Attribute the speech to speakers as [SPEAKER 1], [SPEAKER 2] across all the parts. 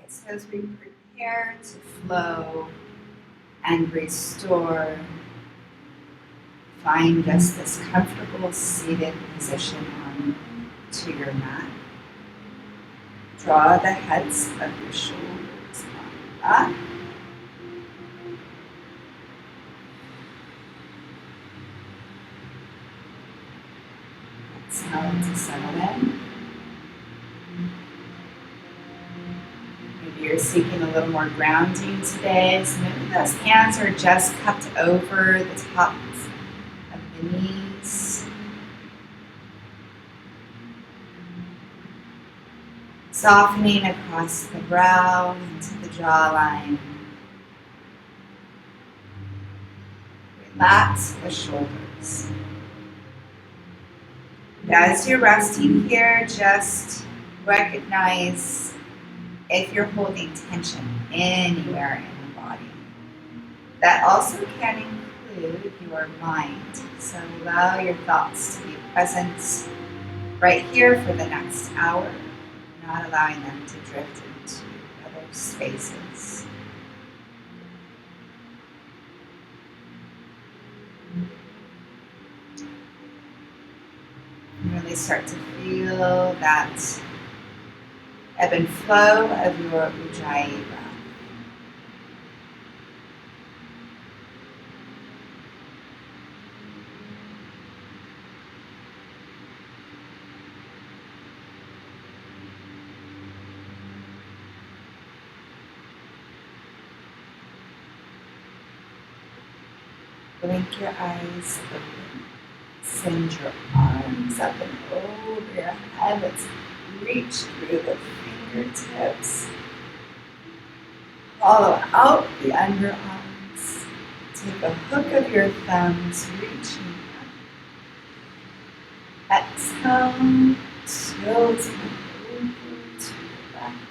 [SPEAKER 1] So as we prepare to flow and restore, find just this comfortable seated position onto your mat. Draw the heads of your shoulders up. Exhale to settle in. Maybe you're seeking a little more grounding today, so maybe those hands are just cupped over the tops of the knees. Softening across the brow into the jawline. Relax the shoulders. As you're resting here, just recognize if you're holding tension anywhere in the body. That also can include your mind. So allow your thoughts to be present right here for the next hour, not allowing them to drift into other spaces. Really start to feel that ebb and flow of your Ujjayi breath. Blink your eyes open. Send your arms up and over your head. Let's reach through the fingertips. Follow out the underarms. Take a hook of your thumbs, reaching up. Exhale, tilt over to the left.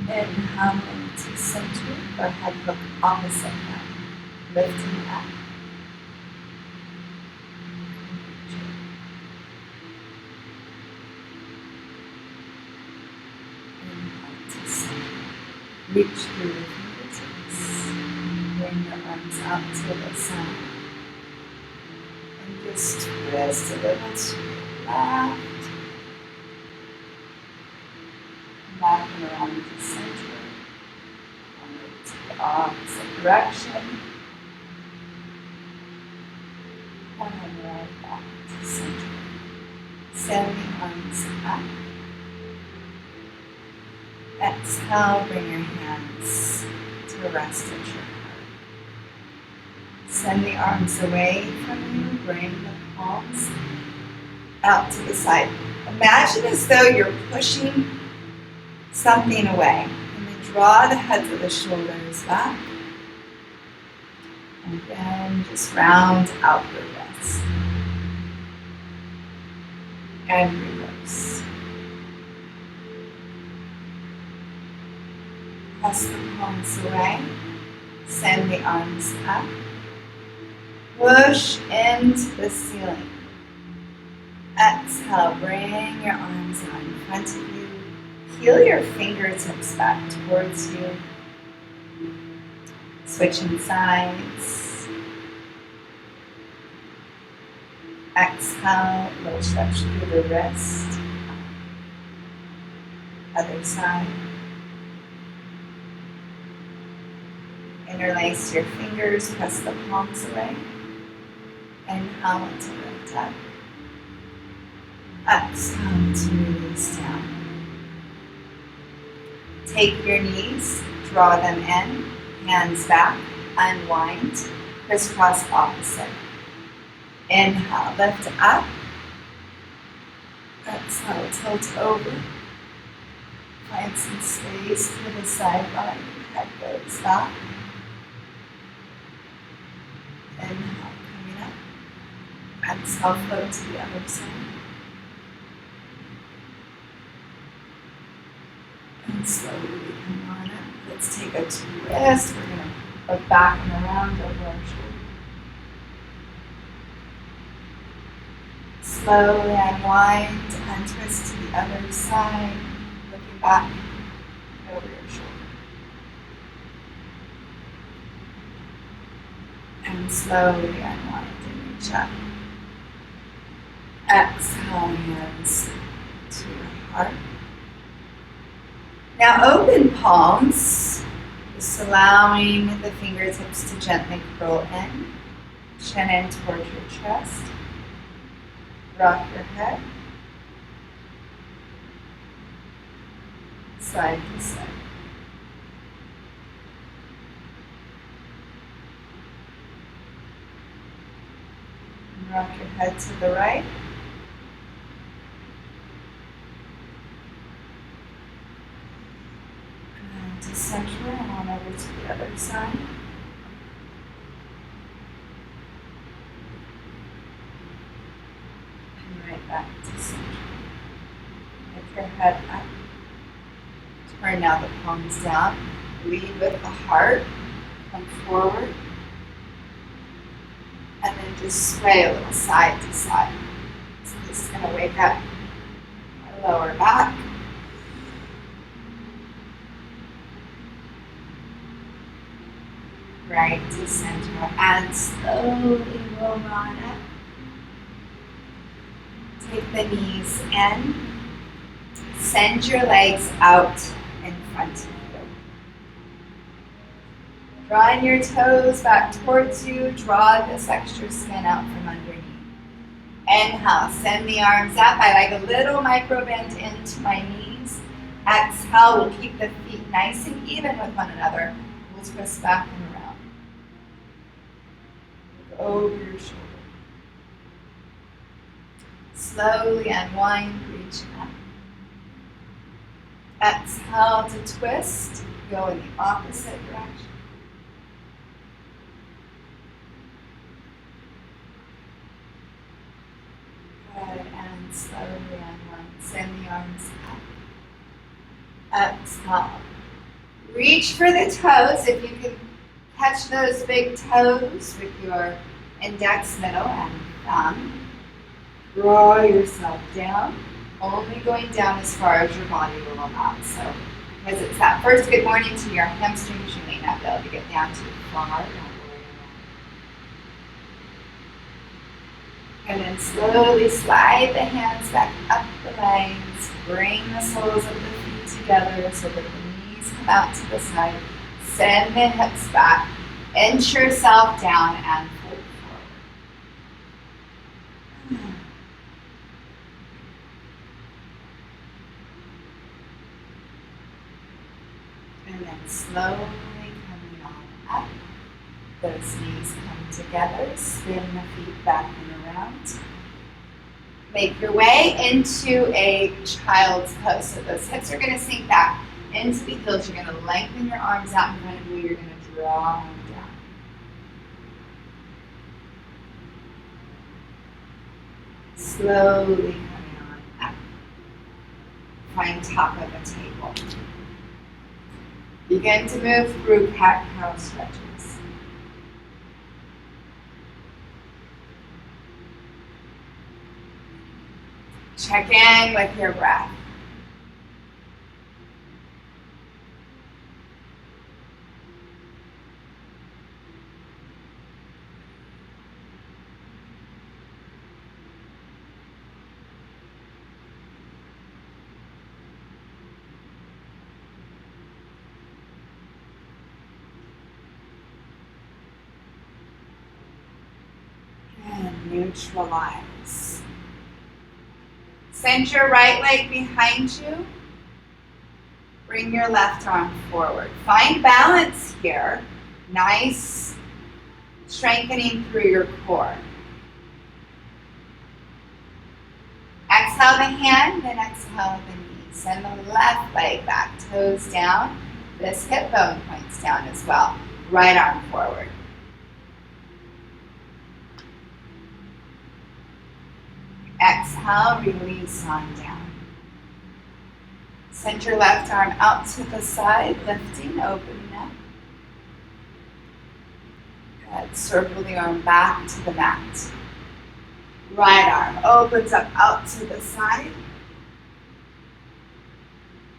[SPEAKER 1] Inhale into center, or head hook opposite now. Lifting up. Inhale to center. Reach through the fingertips. Bring your arms out to the side. And just twist a little to your left. Back and around to center. And to the opposite direction. And then right back to center. Send the arms up. Exhale, bring your hands to rest at your heart. Send the arms away from you. Bring the palms out to the side. Imagine as though you're pushing something away. And then draw the heads of the shoulders back. And then just round out your wrist. And reverse. Press the palms away. Send the arms up. Push into the ceiling. Exhale, bring your arms out in front of you. Peel your fingertips back towards you. Switching sides. Exhale, low stretch through the wrist. Other side. Interlace your fingers, press the palms away. Inhale to lift up. Exhale to release down. Take your knees, draw them in, hands back, unwind, crisscross opposite. Inhale, lift up. Exhale, tilt over. Find some space to the side body, head goes back. Inhale, coming up. Exhale, float to the other side. And slowly come on up. Let's take a twist. We're going to look back and around over our shoulder. slowly unwind and twist to the other side, looking back over your shoulder. And slowly unwind and reach up. Exhale, hands to your heart. Now open palms, just allowing the fingertips to gently curl in, chin in towards your chest. Rock your head, side to side. And rock your head to the right. And to center and on over to the other side. And right back to center. Lift your head up. Turn now the palms down. Lead with the heart. Come forward. And then just sway a little side to side. So this is going to wake up our lower back. Right to center. And slowly roll on up. Take the knees in. Send your legs out in front of you. Drawing your toes back towards you, draw this extra skin out from underneath. Inhale, send the arms up. I like a little micro bend into my knees. Exhale, we'll keep the feet nice and even with one another. We'll twist back and around. Look over your shoulder. Slowly unwind, reach up. Exhale to twist, go in the opposite direction. Good, and slowly unwind. Send the arms up. Exhale. Reach for the toes. If you can catch those big toes with your index, middle, and thumb. Draw yourself down. Only going down as far as your body will allow. So, because it's that first good morning to your hamstrings, you may not be able to get down too far. Don't worry. And then slowly slide the hands back up the legs. Bring the soles of the feet together so that the knees come out to the side. Send the hips back. Inch yourself down and fold forward. And then slowly coming on up. Those knees come together. Spin the feet back and around. Make your way into a child's pose. So those hips are going to sink back into the heels. You're going to lengthen your arms out in front of you. You're going to draw them down. Slowly coming on up. Find top of the table. Begin to move through cat-cow stretches. Check in with your breath. And neutralize. Send your right leg behind you. Bring your left arm forward. Find balance here. Nice strengthening through your core. Exhale the hand, then exhale the knee. Send the left leg back, toes down. This hip bone points down as well. Right arm forward. Exhale, release on down. Send your left arm out to the side, lifting, opening up. Good. Circle the arm back to the mat. Right arm opens up out to the side.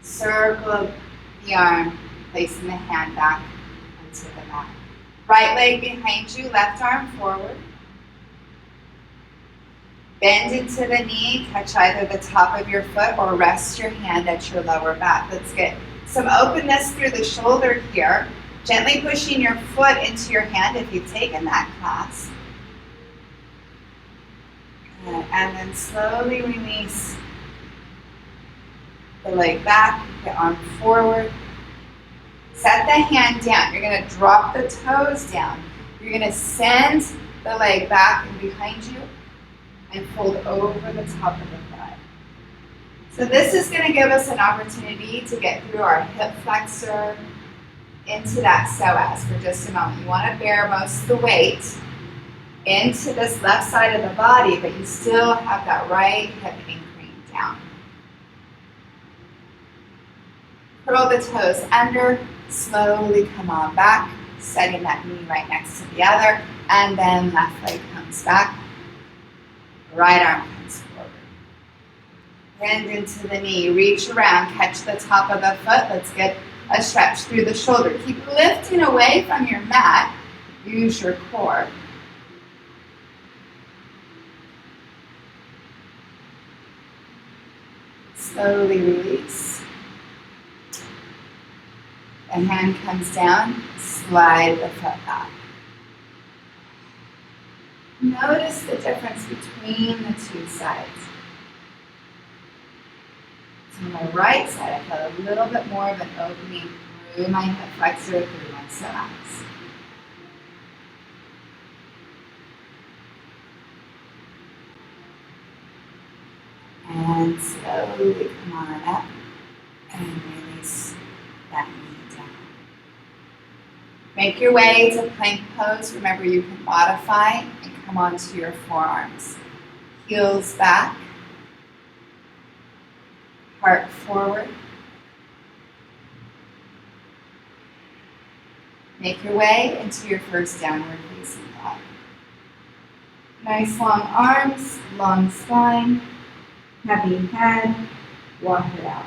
[SPEAKER 1] Circle the arm, placing the hand back onto the mat. Right leg behind you, left arm forward. Bend into the knee, catch either the top of your foot or rest your hand at your lower back. Let's get some openness through the shoulder here. Gently pushing your foot into your hand if you've taken that class. Good. And then slowly release the leg back, the arm forward. Set the hand down. You're going to drop the toes down. You're going to send the leg back and behind you and fold over the top of the thigh. So this is going to give us an opportunity to get through our hip flexor into that psoas for just a moment. You want to bear most of the weight into this left side of the body, but you still have that right hip anchoring down. Curl the toes under, slowly come on back, setting that knee right next to the other, and then left leg comes back, right arm comes forward. Bend into the knee, reach around, catch the top of the foot. Let's get a stretch through the shoulder. Keep lifting away from your mat, use your core. Slowly release. The hand comes down, slide the foot back. Notice the difference between the two sides. So on my right side, I felt a little bit more of an opening through my hip flexor, through my psoas. And slowly come on up and release that knee down. Make your way to plank pose. Remember, you can modify and come onto your forearms. Heels back, heart forward. Make your way into your first downward facing dog. Nice long arms, long spine, heavy head, walk it out.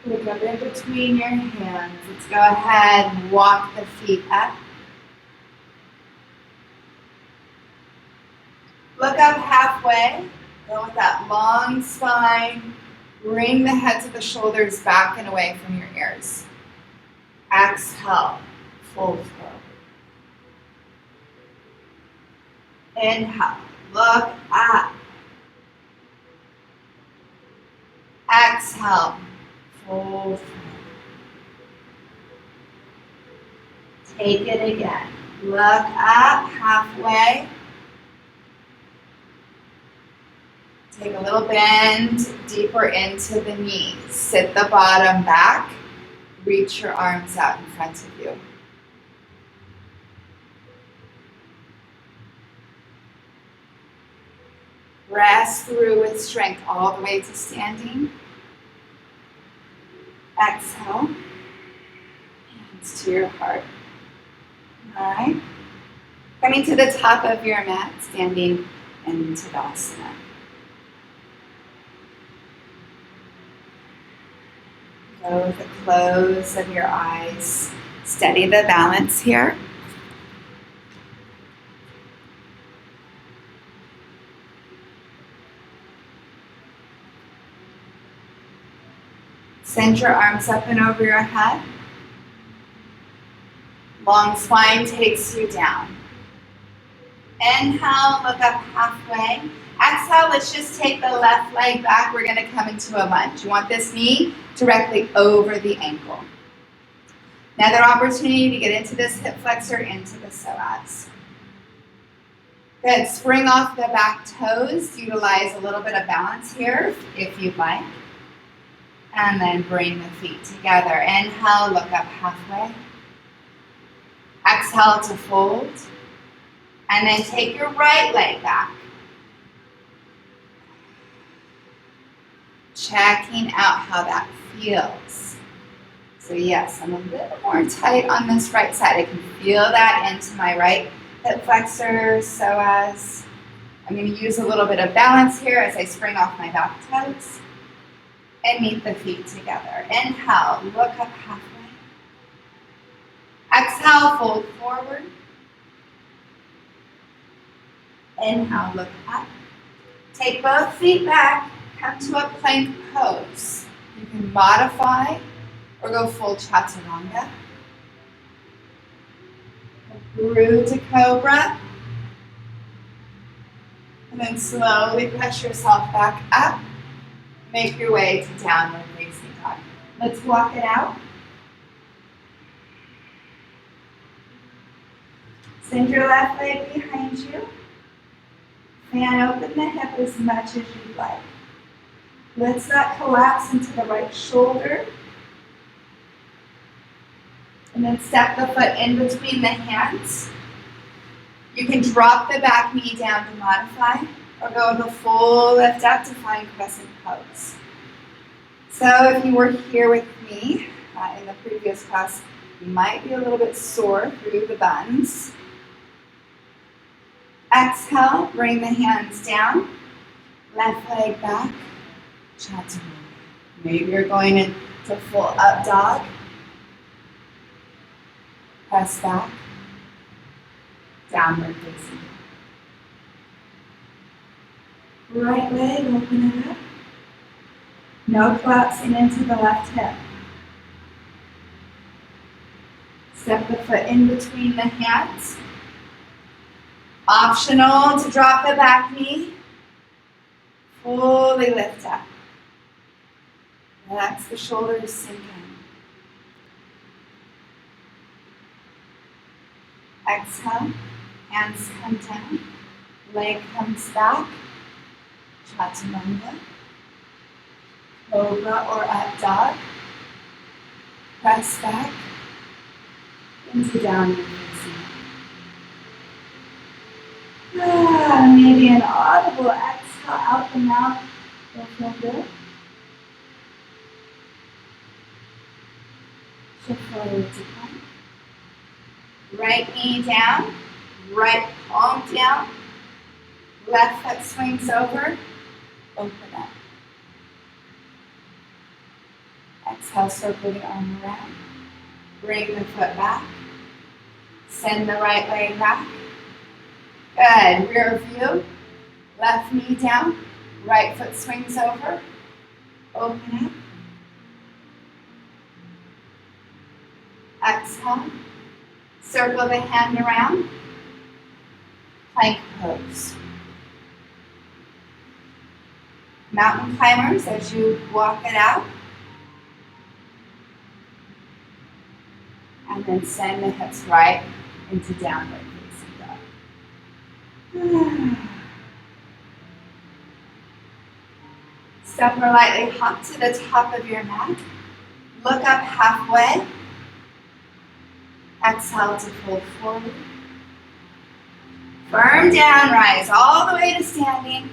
[SPEAKER 1] Look up in between your hands. Let's go ahead and walk the feet up. Look up halfway. Go with that long spine. Bring the heads of the shoulders back and away from your ears. Exhale, fold forward. Inhale, look up. Exhale, fold forward. Take it again. Look up halfway. Take a little bend deeper into the knees. Sit the bottom back. Reach your arms out in front of you. Press through with strength all the way to standing. Exhale. Hands to your heart. All right. Coming to the top of your mat, standing in Tadasana. Go with the close of your eyes. Steady the balance here. Send your arms up and over your head. Long spine takes you down. Inhale, look up halfway. Exhale, let's just take the left leg back. We're going to come into a lunge. You want this knee directly over the ankle. Another opportunity to get into this hip flexor, into the psoas. Good. Spring off the back toes. Utilize a little bit of balance here if you'd like. And then bring the feet together. Inhale, look up halfway. Exhale to fold. And then take your right leg back. Checking out how that feels. So yes, I'm a little more tight on this right side. I can feel that into my right hip flexor, psoas. I'm going to use a little bit of balance here as I spring off my back toes and meet the feet together. Inhale, look up halfway. Exhale, fold forward. Inhale, look up. Take both feet back, come to a plank pose. You can modify or go full chaturanga. Through to cobra. And then slowly press yourself back up. Make your way to downward facing dog. Let's walk it out. Send your left leg behind you. Fan open the hip as much as you'd like. Let's not collapse into the right shoulder. And then step the foot in between the hands. You can drop the back knee down to modify, or go the full lift up to find crescent pose. So if you were here with me in the previous class, you might be a little bit sore through the buns. Exhale, bring the hands down, left leg back, chaturanga. Maybe you're going into full up dog. Press back, downward facing. Right leg, open it up. No collapsing into the left hip. Step the foot in between the hands. Optional to drop the back knee. Fully lift up. Relax the shoulders, sink in. Exhale, hands come down, leg comes back, chaturanga, cobra or up dog, press back, into downward facing. Maybe an audible exhale out the mouth will feel good. Shift forward to plank. Right knee down, right palm down, left foot swings over, open up. Exhale, circle the arm around. Bring the foot back. Send the right leg back. Good, rear view. Left knee down, right foot swings over, open up. Exhale. Circle the hand around, plank pose. Mountain climbers as you walk it out. And then send the hips right into downward facing dog. Step or lightly hop to the top of your mat. Look up halfway. Exhale to fold forward. Firm down, rise all the way to standing.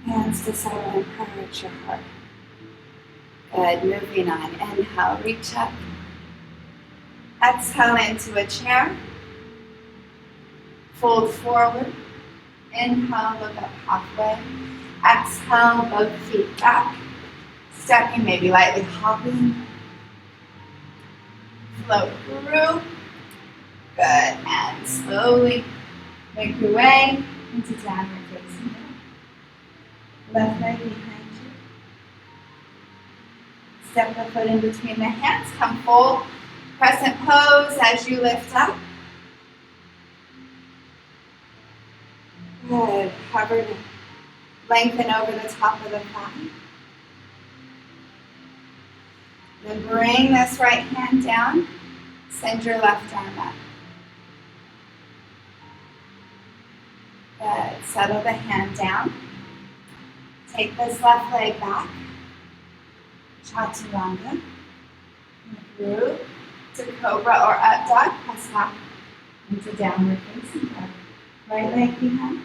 [SPEAKER 1] Hands to settle and encourage your heart. Good, moving on. Inhale, reach up. Exhale into a chair. Fold forward. Inhale, look up halfway. Exhale, both feet back. Stepping, maybe lightly hopping. Float through. Good, and slowly make your way into downward facing dog. Left leg behind you. Step the foot in between the hands. Come full crescent pose as you lift up. Good. Hover to lengthen over the top of the thigh. Then bring this right hand down. Send your left arm up. Good. Settle the hand down. Take this left leg back. Chaturanga. Through to cobra or up dog. Press back into downward facing dog. Right leg behind.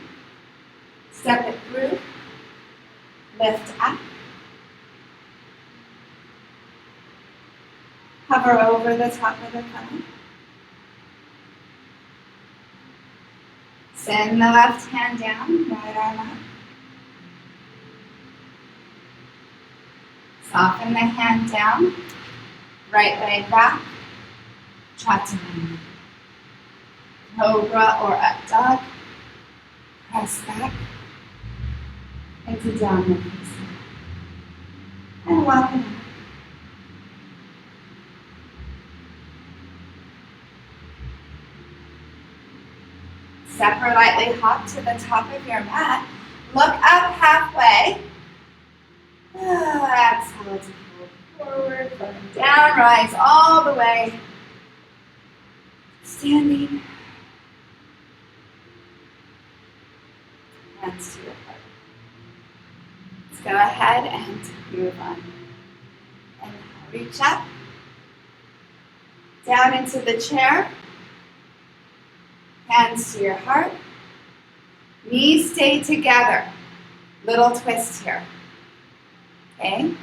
[SPEAKER 1] Step it through. Lift up. Hover over the top of the funnel. Send the left hand down, right arm up. Soften the hand down, right leg back, chaturanga. Cobra or up dog. Press back into downward facing. And welcome up. Step or lightly hop to the top of your mat. Look up halfway. Exhale to fold forward, floating down, rise all the way. Standing. Hands to your heart. Let's go ahead and move on. And reach up. Down into the chair. Hands to your heart. Knees stay together. Little twist here. Okay?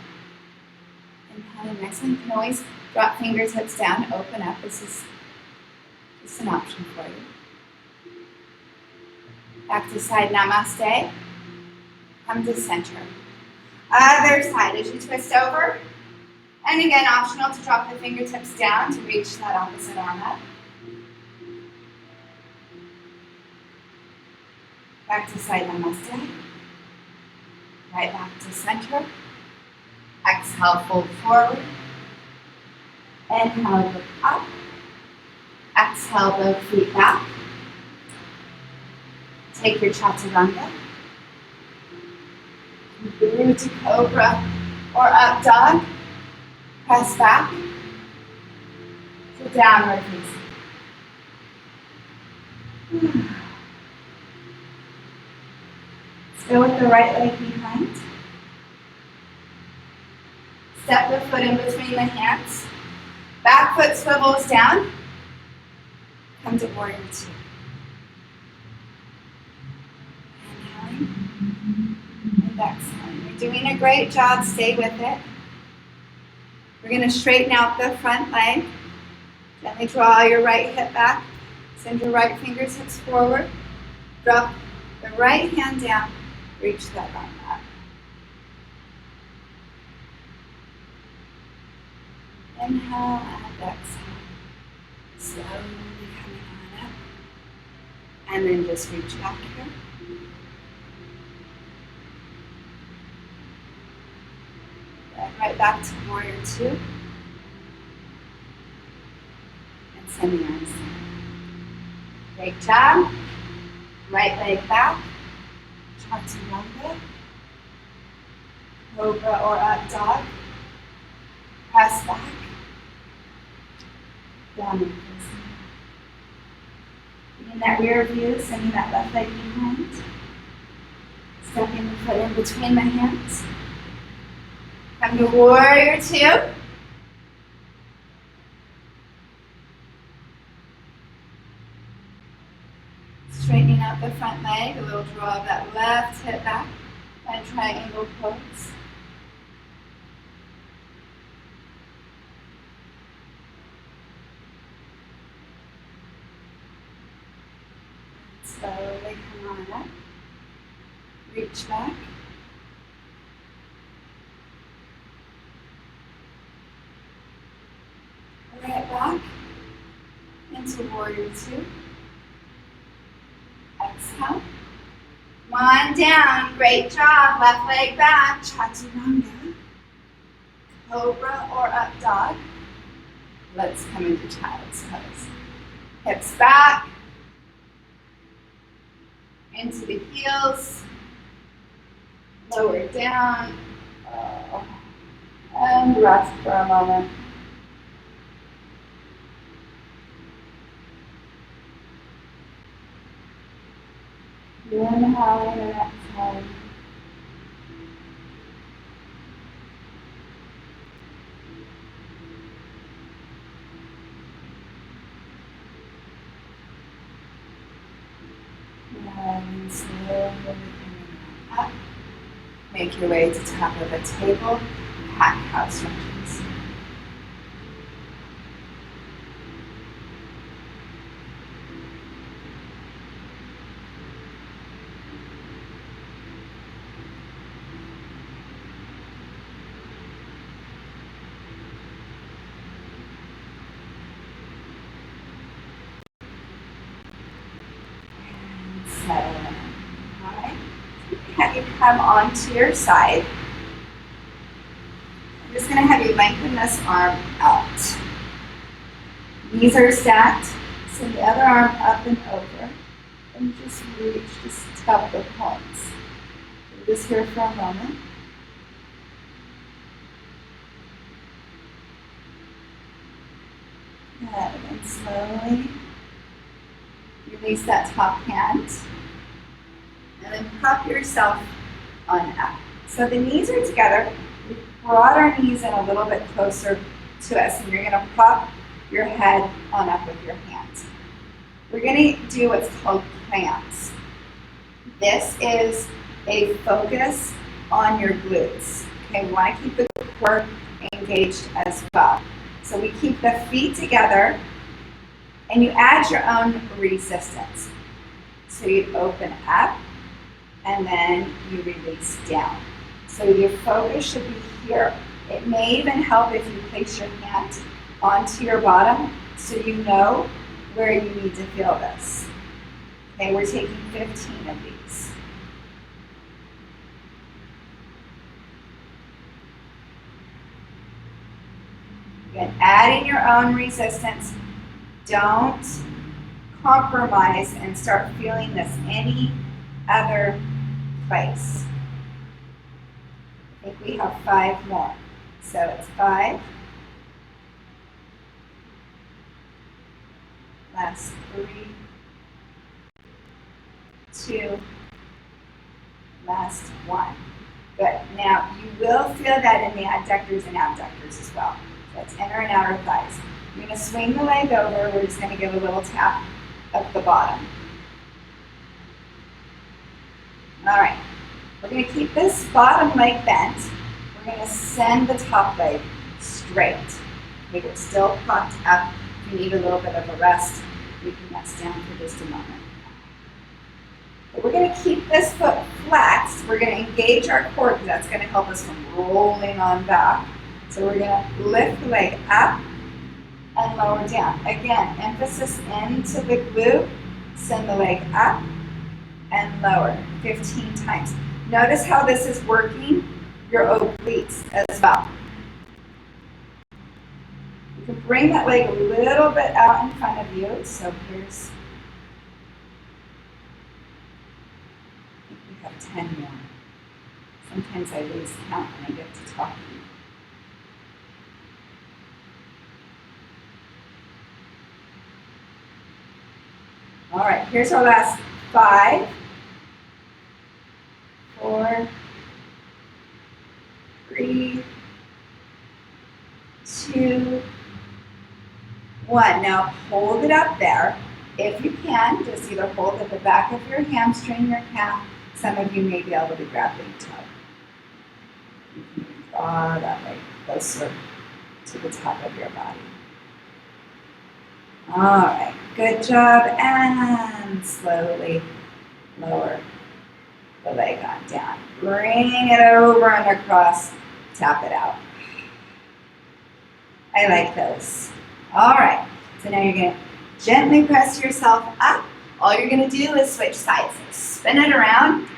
[SPEAKER 1] Inhaling nicely. You can always drop fingertips down, open up. This is just an option for you. Back to side namaste. Come to center. Other side as you twist over. And again, optional to drop the fingertips down to reach that opposite arm up. Back to side namaste. Right back to center. Exhale, fold forward. Inhale, look up. Exhale, both feet back. Take your chaturanga. Through to cobra or up dog. Press back to downward facing. Let's go with the right leg behind. Step the foot in between the hands. Back foot swivels down. Come to warrior two. Inhaling and exhaling. You're doing a great job. Stay with it. We're going to straighten out the front leg. Gently draw your right hip back. Send your right fingertips forward. Drop the right hand down. Reach that arm up. Inhale and exhale. Slowly coming on up. And then just reach back here. Right back to warrior two. And send the arms down. Great job. Right leg back. Chaturanga. Cobra or up dog. Press back. Downward facing. In that rear view, sending that left leg behind. Stepping the foot in between the hands. Come to warrior two. Straightening out the front leg, a little draw of that left hip back, and triangle pose. Slowly come on up. Reach back. Right back into warrior two. Exhale. Come on down. Great job. Left leg back. Chaturanga. Cobra or up dog. Let's come into child's pose. Hips back. Into the heels. Lower down. And rest for a moment. Inhale and exhale. And slowly coming up. Make your way to top of a table, cat-cow stretches. And settle in. All right. Have you come onto your side. I'm just going to have you lengthen this arm out. Knees are stacked. Send the other arm up and over. And just reach, just tap the palms. Do this here for a moment. Good. And slowly release that top hand. And then prop yourself on up. So the knees are together. We brought our knees in a little bit closer to us, and you're going to prop your head on up with your hands. We're going to do what's called clamps. This is a focus on your glutes. Okay, we want to keep the core engaged as well. So we keep the feet together, and you add your own resistance. So you open up, and then you release down. So your focus should be here. It may even help if you place your hand onto your bottom so you know where you need to feel this. Okay, we're taking 15 of these. Again, add in your own resistance. Don't compromise and start feeling this any other place. I think we have 5 more. So it's 5. Last 3. 2. Last 1. Good. Now you will feel that in the adductors and abductors as well. So it's inner and outer thighs. You're going to swing the leg over. We're just going to give a little tap at the bottom. All right. We're going to keep this bottom leg bent. We're going to send the top leg straight. Okay, we're still propped up. If you need a little bit of a rest, we can rest down for just a moment. But we're going to keep this foot flat. We're going to engage our core because that's going to help us from rolling on back. So we're going to lift the leg up and lower down. Again, emphasis into the glute. Send the leg up and lower 15 times. Notice how this is working your obliques as well. You can bring that leg a little bit out in front of you. So here's, I think we have 10 more. Sometimes I lose count when I get to talking. All right, here's our last 5. 4, 3, 2, 1. Now hold it up there. If you can, just either hold at the back of your hamstring, your calf. Some of you may be able to grab the toe. You can draw that leg closer to the top of your body. All right, good job. And slowly lower the leg on down. Bring it over and across. Tap it out. I like those. All right. So now you're going to gently press yourself up. All you're going to do is switch sides. Spin it around.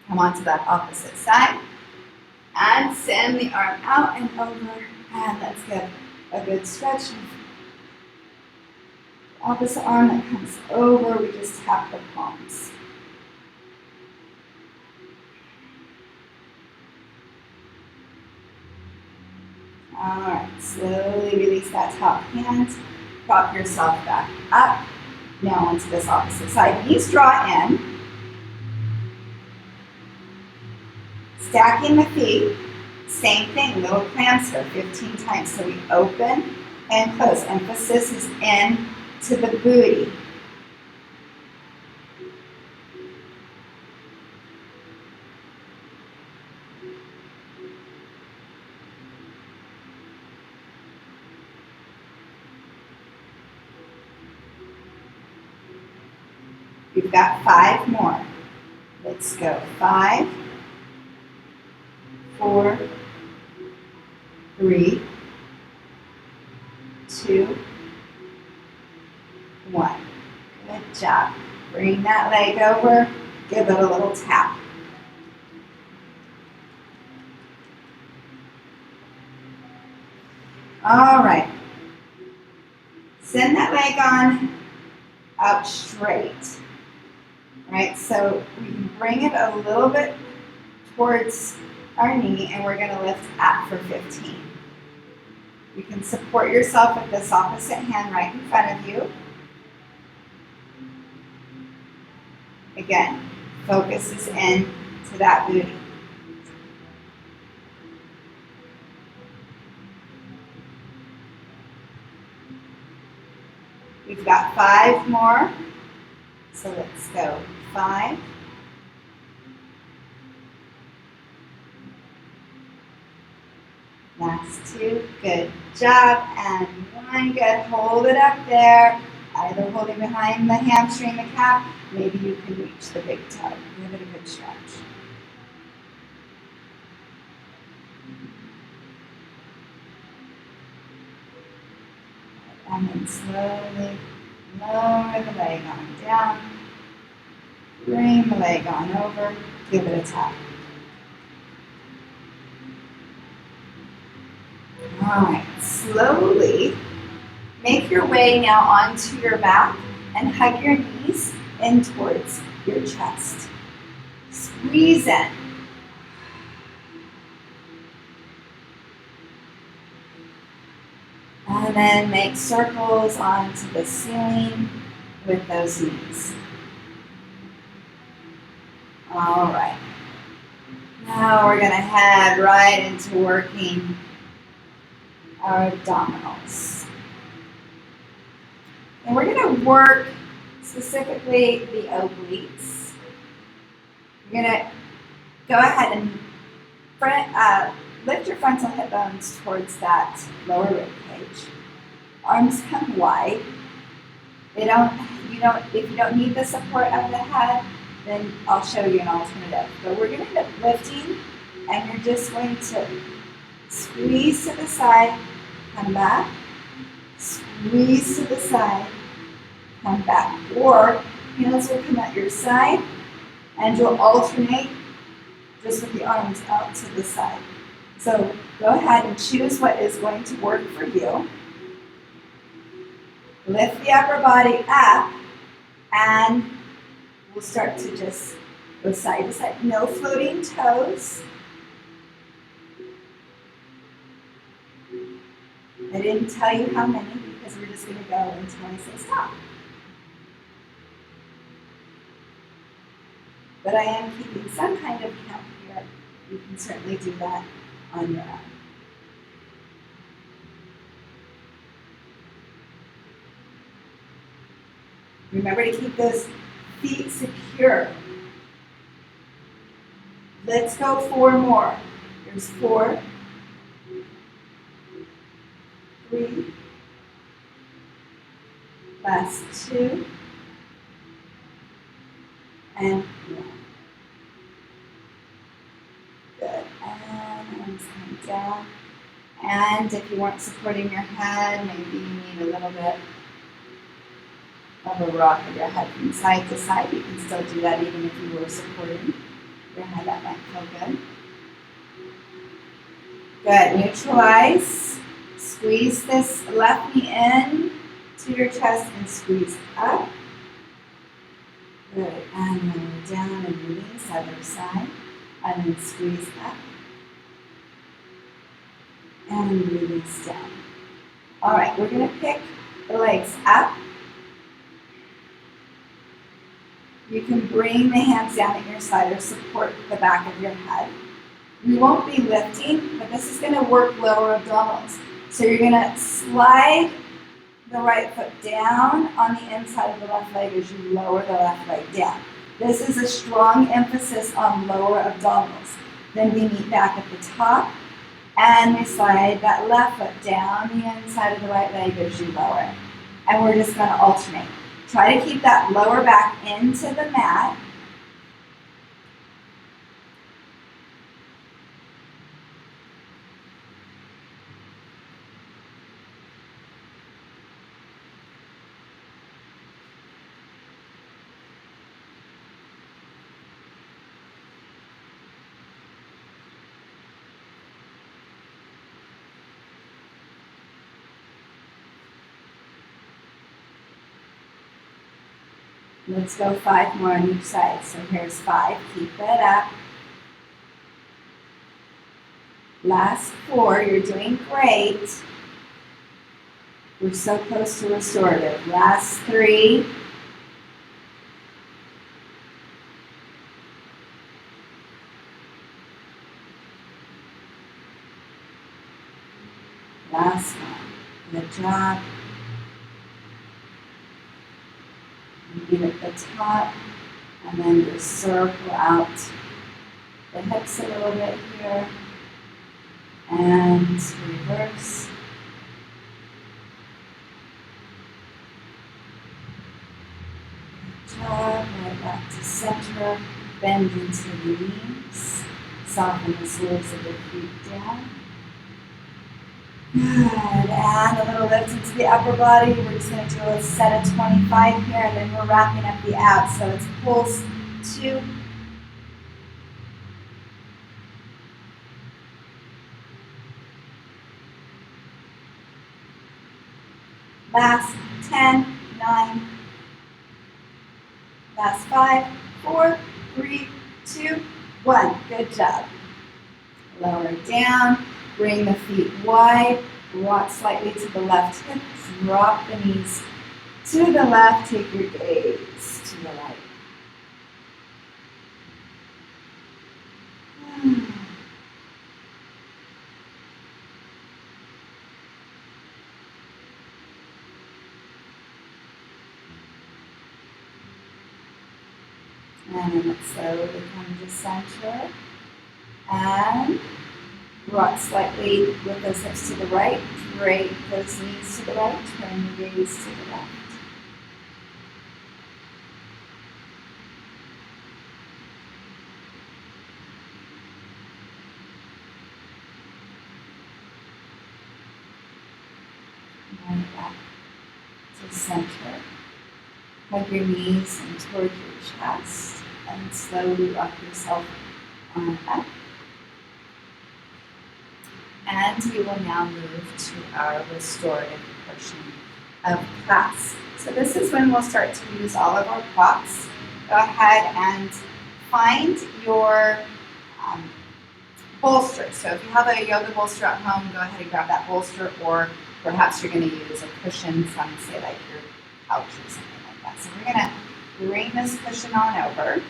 [SPEAKER 1] Come onto that opposite side. And send the arm out and over. And let's get a good stretch. Opposite arm that comes over. We just tap the palms. All right, slowly release that top hand. Prop yourself back up. Now onto this opposite side. Knees draw in. Stacking the feet. Same thing, little clamps here, 15 times. So we open and close. Emphasis is in to the booty. We've got 5 more. Let's go. 5, 4, 3, 2, 1. Good job. Bring that leg over. Give it a little tap. All right. Send that leg on out straight. All right, so we can bring it a little bit towards our knee, and we're going to lift up for 15. You can support yourself with this opposite hand right in front of you. Again, focus is in to that booty. We've got 5 more, so let's go. 5, last 2, good job, and 1, good, hold it up there, either holding behind the hamstring, the calf, maybe you can reach the big toe, give it a good stretch. And then slowly lower the leg on down, bring the leg on over, give it a tap. All right, slowly make your way now onto your back and hug your knees in towards your chest. Squeeze in. And then make circles onto the ceiling with those knees. All right. Now we're going to head right into working our abdominals. And we're going to work specifically the obliques. You're going to go ahead and lift your frontal hip bones towards that lower rib cage. Arms come wide. If you don't need the support of the head, then I'll show you an alternative. But we're going to end up lifting, and you're just going to squeeze to the side, come back, squeeze to the side, come back. Or hands will come at your side, and you'll alternate just with the arms out to the side. So go ahead and choose what is going to work for you. Lift the upper body up, and we'll start to just go side to side. No floating toes. I didn't tell you how many because we're just going to go until I say stop. But I am keeping some kind of count here. You can certainly do that on your own. Remember to keep those feet secure. Let's go 4 more. There's 4, 3, last 2, and 1. Good. And arms come down. And if you weren't supporting your head, maybe you need a little bit of a rock of your head from side to side. You can still do that even if you were supporting your head. That might feel good. Good. Neutralize. Squeeze this left knee in to your chest and squeeze up. Good. And then down and release, other side. And then squeeze up. And release down. All right, we're going to pick the legs up. You can bring the hands down at your side or support the back of your head. You won't be lifting, but this is going to work lower abdominals. So you're going to slide the right foot down on the inside of the left leg as you lower the left leg down. This is a strong emphasis on lower abdominals. Then we meet back at the top, and we slide that left foot down the inside of the right leg as you lower. And we're just going to alternate. Try to keep that lower back into the mat. Let's go 5 more on each side. So here's 5, keep it up. Last 4, you're doing great. We're so close to restorative. Last 3. Last one. Good job. Begin at the top, and then just circle out the hips a little bit here, and reverse. Good job. Right back to center. Bend into the knees. Soften the soles of the feet down. Good, and a little lift into the upper body. We're just going to do a set of 25 here, and then we're wrapping up the abs. So it's pulse 2. Last 10, 9. Last 5, 4, 3, 2, 1. Good job. Lower down. Bring the feet wide. Rock slightly to the left hip. Drop the knees to the left. Take your gaze to the right. And then let's slowly come to center. And rock slightly with those hips to the right. Drape those knees to the right. Turn your gaze to the left. And back to center. Hug your knees in toward your chest and slowly rock yourself on up. And we will now move to our restorative portion of class. So this is when we'll start to use all of our props. Go ahead and find your bolster. So if you have a yoga bolster at home, go ahead and grab that bolster, or perhaps you're going to use a cushion from, say, like your couch or something like that. So we're going to bring this cushion on over.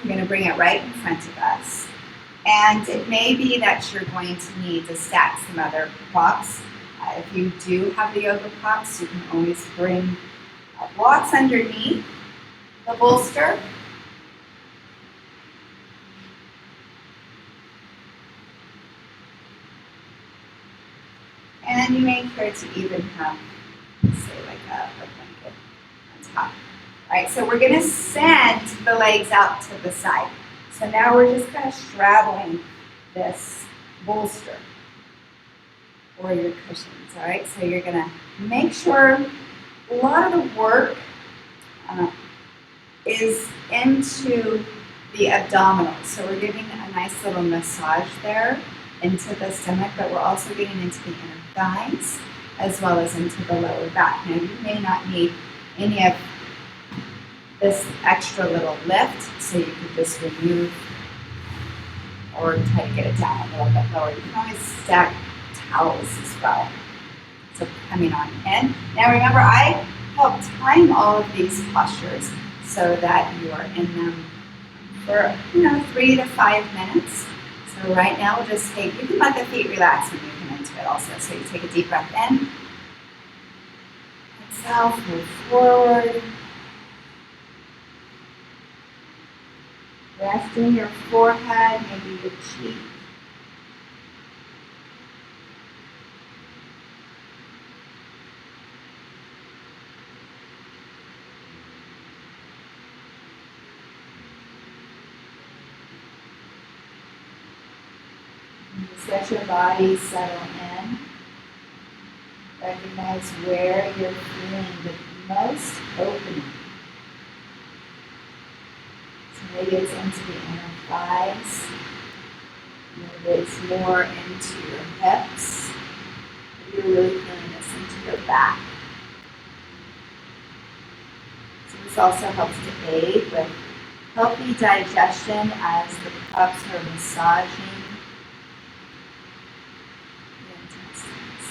[SPEAKER 1] We're going to bring it right in front of us. And it may be that you're going to need to stack some other props. If you do have the yoga props, you can always bring blocks underneath the bolster. And you may care to even have, say, like a blanket on top. All right, so we're going to send the legs out to the side. So now we're just kind of straddling this bolster or your cushions, all right? So you're going to make sure a lot of the work is into the abdominals. So we're giving a nice little massage there into the stomach, but we're also getting into the inner thighs as well as into the lower back. Now you may not need any of this extra little lift, so you can just remove or try to get it down a little bit lower. You can always stack towels as well. So coming on in. Now remember, I help time all of these postures so that you are in them for 3 to 5 minutes. So right now we'll just take, you can let the feet relax when you come into it also. So you take a deep breath in, exhale, move forward. Resting your forehead, maybe your cheek. Just let your body settle in. Recognize where you're feeling the most opening. So maybe it's into the inner thighs. Maybe it's more into your hips. Maybe you're really feeling this into your back. So this also helps to aid with healthy digestion as the cups are massaging the intestines.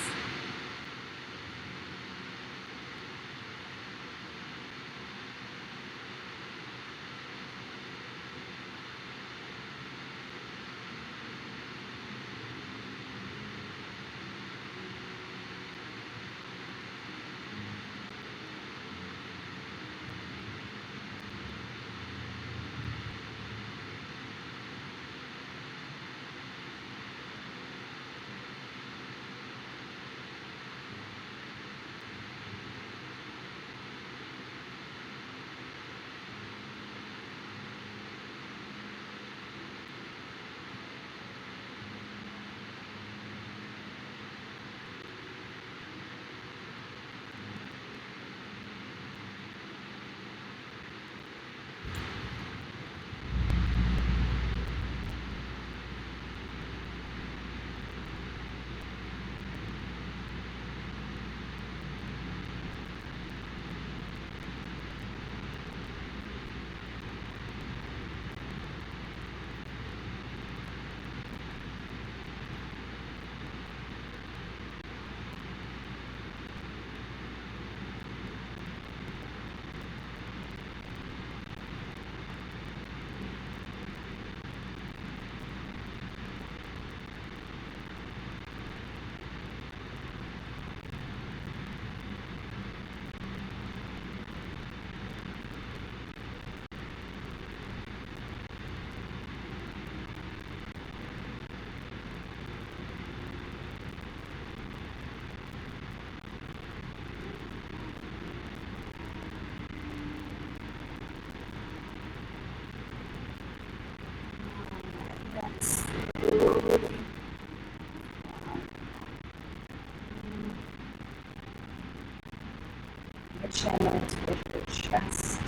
[SPEAKER 1] Your chin towards your chest.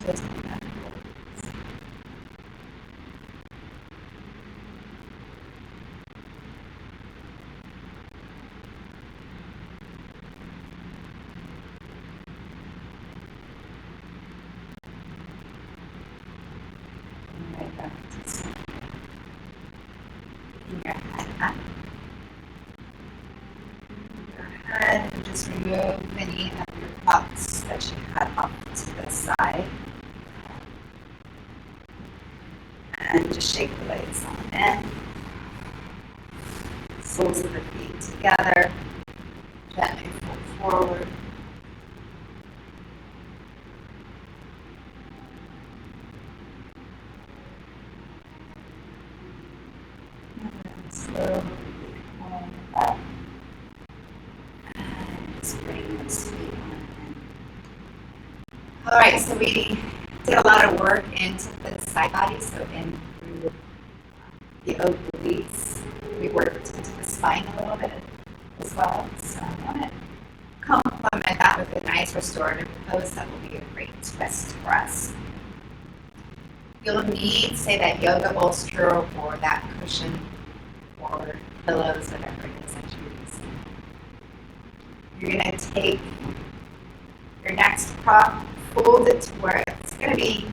[SPEAKER 1] Just like that. And right back to center. Picking your head up. Your head, and just remove any of your cups that you had off to the side. And just shake the legs on in. Soles of the feet together. Gently fold forward. And then slowly pulling up. And just bring this feet on in. Alright, so we did a lot of work into the side body, so in through the obliques. We worked into the spine a little bit as well. So I want to complement that with a nice restorative pose that will be a great twist for us. You'll need, say, that yoga bolster or that cushion or pillows, whatever it is that you're using. You're going to take your next prop, fold it to where it's going to be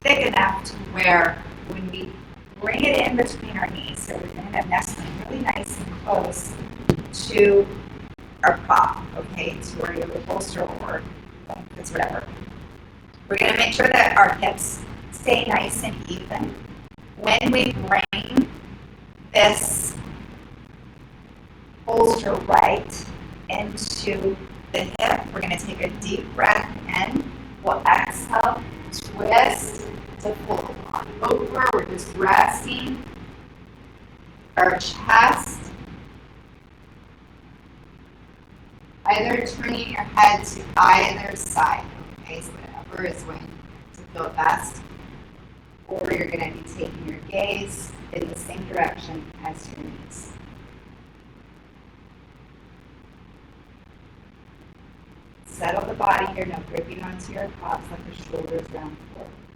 [SPEAKER 1] thick enough to where when we bring it in between our knees, so we're going to end up nestling really nice and close to our prop, okay, to our yoga bolster or blankets, whatever. We're going to make sure that our hips stay nice and even. When we bring this bolster right into the hip, we're going to take a deep breath in. We'll exhale, twist to fold on over. We're just resting our chest. Either turning your head to either side, okay? So whatever is going to feel best. or you're going to be taking your gaze in the same direction as your knees. Settle the body here, no gripping onto your quads, let the shoulders round forward.